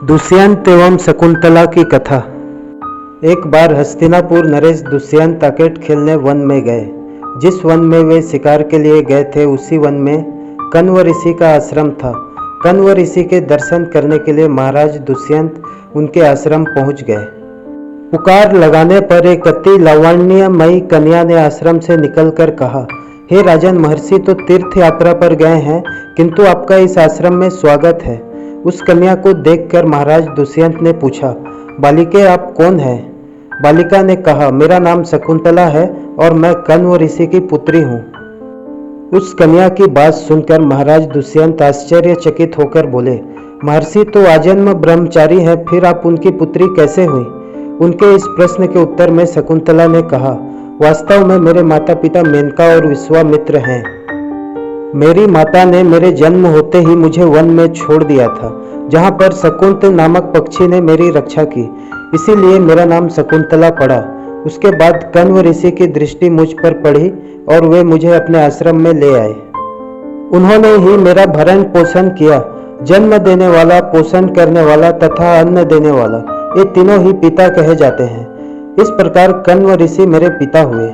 दुष्यंत एवं शकुंतला की कथा। एक बार हस्तिनापुर नरेश दुष्यंत ताकेट खेलने वन में गए। जिस वन में वे शिकार के लिए गए थे उसी वन में कण्व ऋषि का आश्रम था। कण्व ऋषि के दर्शन करने के लिए महाराज दुष्यंत उनके आश्रम पहुंच गए। पुकार लगाने पर एक अति लावण्यमयी कन्या ने आश्रम से निकलकर कहा, हे राजन, महर्षि तो तीर्थ यात्रा पर गए हैं, किंतु आपका इस आश्रम में स्वागत है। उस कन्या को देखकर महाराज दुष्यंत ने पूछा, बालिके, आप कौन हैं? बालिका ने कहा, मेरा नाम शकुंतला है और मैं कण्व ऋषि की पुत्री हूँ। उस कन्या की बात सुनकर महाराज दुष्यंत आश्चर्यचकित होकर बोले, महर्षि तो आजन्म ब्रह्मचारी हैं, फिर आप उनकी पुत्री कैसे हुई? उनके इस प्रश्न के उत्तर में शकुंतला ने कहा, वास्तव में मेरे माता पिता मेनका और विश्वामित्र हैं। मेरी माता ने मेरे जन्म होते ही मुझे वन में छोड़ दिया था, जहाँ पर शकुंत नामक पक्षी ने मेरी रक्षा की, इसीलिए मेरा नाम शकुंतला पड़ा। उसके बाद कण्व ऋषि की दृष्टि मुझ पर पड़ी और वे मुझे अपने आश्रम में ले आए। उन्होंने ही मेरा भरण पोषण किया। जन्म देने वाला, पोषण करने वाला तथा अन्न देने वाला, ये तीनों ही पिता कहे जाते हैं। इस प्रकार कण्व ऋषि मेरे पिता हुए।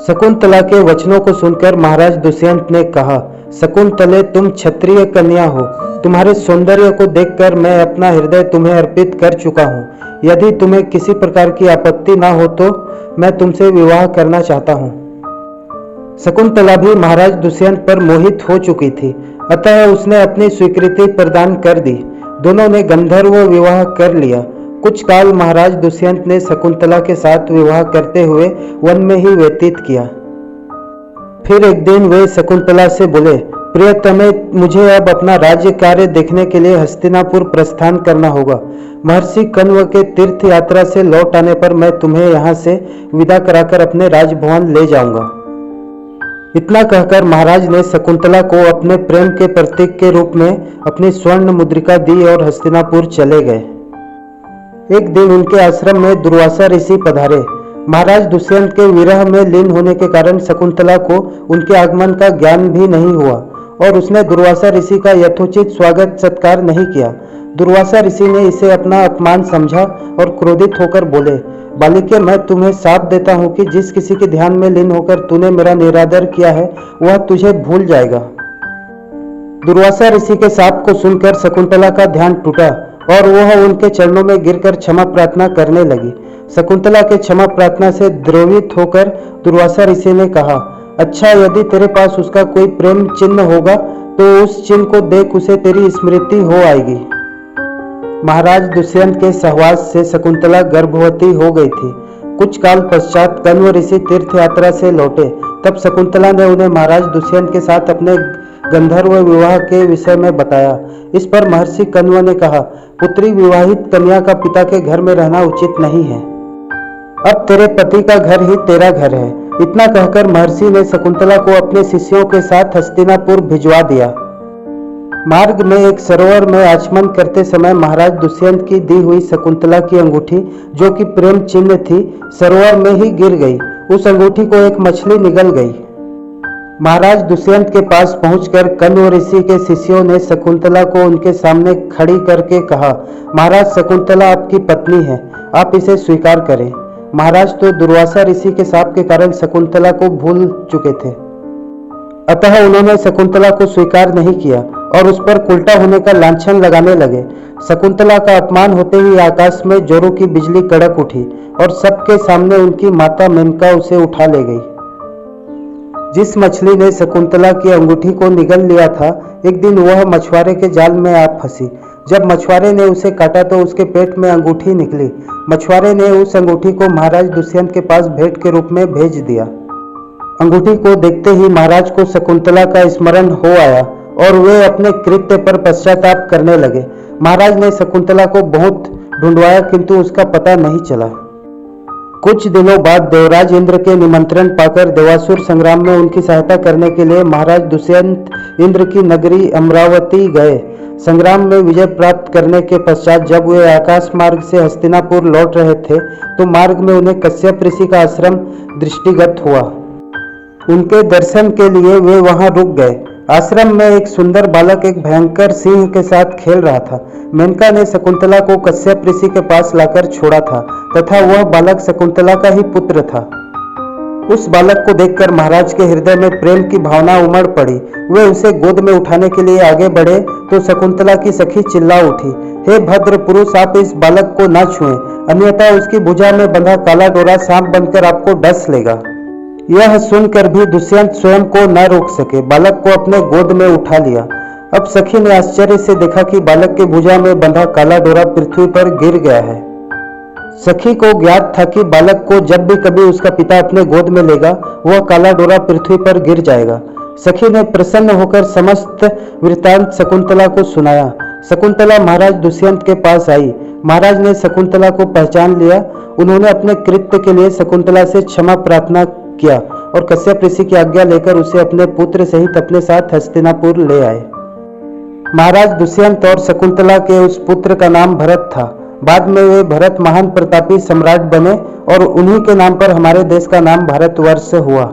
शकुंतला के वचनों को सुनकर महाराज दुष्यंत ने कहा, शकुंतले, तुम क्षत्रिय कन्या हो। तुम्हारे सौंदर्य को देखकर मैं अपना हृदय तुम्हें अर्पित कर चुका हूँ। यदि तुम्हें किसी प्रकार की आपत्ति ना हो तो मैं तुमसे विवाह करना चाहता हूँ। शकुंतला भी महाराज दुष्यंत पर मोहित हो चुकी थी, अतः उसने अपनी स्वीकृति प्रदान कर दी। दोनों ने गंधर्व विवाह कर लिया। कुछ काल महाराज दुष्यंत ने शकुंतला के साथ विवाह करते हुए वन में ही व्यतीत किया। फिर एक दिन वे शकुंतला से बोले, प्रियतमे, मुझे अब अपना राज्य कार्य देखने के लिए हस्तिनापुर प्रस्थान करना होगा। महर्षि कण्व के तीर्थ यात्रा से लौट आने पर मैं तुम्हें यहाँ से विदा कराकर अपने राजभवन ले जाऊंगा। इतना कहकर महाराज ने शकुंतला को अपने प्रेम के प्रतीक के रूप में अपनी स्वर्ण मुद्रिका दी और हस्तिनापुर चले गए। एक दिन उनके आश्रम में दुर्वासा ऋषि पधारे। महाराज दुष्यंत के विरह में लीन होने के कारण शकुंतला को उनके आगमन का ज्ञान भी नहीं हुआ और उसने दुर्वासा ऋषि का यथोचित स्वागत सत्कार नहीं किया। दुर्वासा ऋषि ने इसे अपना अपमान समझा और क्रोधित होकर बोले, बालिके, मैं तुम्हें शाप देता हूँ कि जिस किसी के ध्यान में लीन होकर तूने मेरा निरादर किया है वह तुझे भूल जाएगा। दुर्वासा ऋषि के शाप को सुनकर शकुंतला का ध्यान टूटा और वह उनके चरणों में गिरकर क्षमा प्रार्थना करने लगी। शकुंतला के क्षमा प्रार्थना से द्रवित होकर दुर्वासा ऋषि ने कहा, अच्छा, यदि तेरे पास उसका कोई प्रेम चिन्ह होगा तो उस चिन्ह को देख उसे तेरी स्मृति हो आएगी। महाराज दुष्यंत के सहवास से शकुंतला गर्भवती हो गई थी। कुछ काल पश्चात कण्व ऋषि तीर्थ यात्रा से लौटे। तब शकुंतला ने उन्हें महाराज दुष्यंत के साथ अपने गंधर्व विवाह के विषय में बताया। इस पर महर्षि कण्व ने कहा, पुत्री, विवाहित कन्या का पिता के घर में रहना उचित नहीं है। अब तेरे पति का घर ही तेरा घर है। इतना कहकर महर्षि ने शकुंतला को अपने शिष्यों के साथ हस्तिनापुर भिजवा दिया। मार्ग में एक सरोवर में आचमन करते समय महाराज दुष्यंत की दी हुई शकुंतला की अंगूठी, जो कि प्रेम चिन्ह थी, सरोवर में ही गिर गई। उस अंगूठी को एक मछली निगल गई। महाराज दुष्यंत के पास पहुंचकर कण्व ऋषि के शिष्यों ने शकुंतला को उनके सामने खड़ी करके कहा, महाराज, शकुंतला आपकी पत्नी है, आप इसे स्वीकार करें। महाराज तो दुर्वासा ऋषि के शाप के कारण शकुंतला को भूल चुके थे, अतः उन्होंने शकुंतला को स्वीकार नहीं किया और उस पर उल्टा होने का लांछन लगाने लगे। शकुंतला का अपमान होते ही आकाश में जोरों की बिजली कड़क उठी और सबके सामने उनकी माता मेनका उसे उठा ले गई। जिस मछली ने शकुंतला की अंगूठी को निगल लिया था, एक दिन वह मछुआरे के जाल में आ फंसी। जब मछुआरे ने उसे काटा तो उसके पेट में अंगूठी निकली। मछुआरे ने उस अंगूठी को महाराज दुष्यंत के पास भेंट के रूप में भेज दिया। अंगूठी को देखते ही महाराज को शकुंतला का स्मरण हो आया और वे अपने कृत्य पर पश्चाताप करने लगे। महाराज ने शकुंतला को बहुत ढूंढवाया, किंतु उसका पता नहीं चला। कुछ दिनों बाद देवराज इंद्र के निमंत्रण पाकर देवासुर संग्राम में उनकी सहायता करने के लिए महाराज दुष्यंत इंद्र की नगरी अमरावती गए। संग्राम में विजय प्राप्त करने के पश्चात जब वे आकाश मार्ग से हस्तिनापुर लौट रहे थे तो मार्ग में उन्हें कश्यप ऋषि का आश्रम दृष्टिगत हुआ। उनके दर्शन के लिए वे वहां रुक गए। आश्रम में एक सुंदर बालक एक भयंकर सिंह के साथ खेल रहा था। मेनका ने शकुंतला को कश्यप ऋषि के पास लाकर छोड़ा था तथा वह बालक शकुंतला का ही पुत्र था। उस बालक को देखकर महाराज के हृदय में प्रेम की भावना उमड़ पड़ी। वे उसे गोद में उठाने के लिए आगे बढ़े तो शकुंतला की सखी चिल्ला उठी, हे भद्र पुरुष, आप इस बालक को न छुएं, अन्यथा उसकी भुजा में बंधा काला डोरा सांप बनकर आपको डस लेगा। यह सुनकर भी दुष्यंत स्वयं को न रोक सके, बालक को अपने गोद में उठा लिया। अब सखी ने आश्चर्य से देखा कि बालक की भुजा में बंधा काला डोरा पृथ्वी पर गिर गया है। सखी को ज्ञात था कि बालक को जब भी कभी उसका पिता अपने गोद में लेगा वह काला डोरा पृथ्वी पर गिर जाएगा। सखी ने प्रसन्न होकर समस्त वृत्तांत शकुंतला को सुनाया। शकुंतला महाराज दुष्यंत के पास आई। महाराज ने शकुंतला को पहचान लिया। उन्होंने अपने कृत्य के लिए शकुंतला से क्षमा प्रार्थना किया और कश्यप ऋषि की आज्ञा लेकर उसे अपने पुत्र सहित अपने साथ हस्तिनापुर ले आए। महाराज दुष्यंत और शकुंतला के उस पुत्र का नाम भरत था। बाद में वे भरत महान प्रतापी सम्राट बने और उन्हीं के नाम पर हमारे देश का नाम भारतवर्ष हुआ।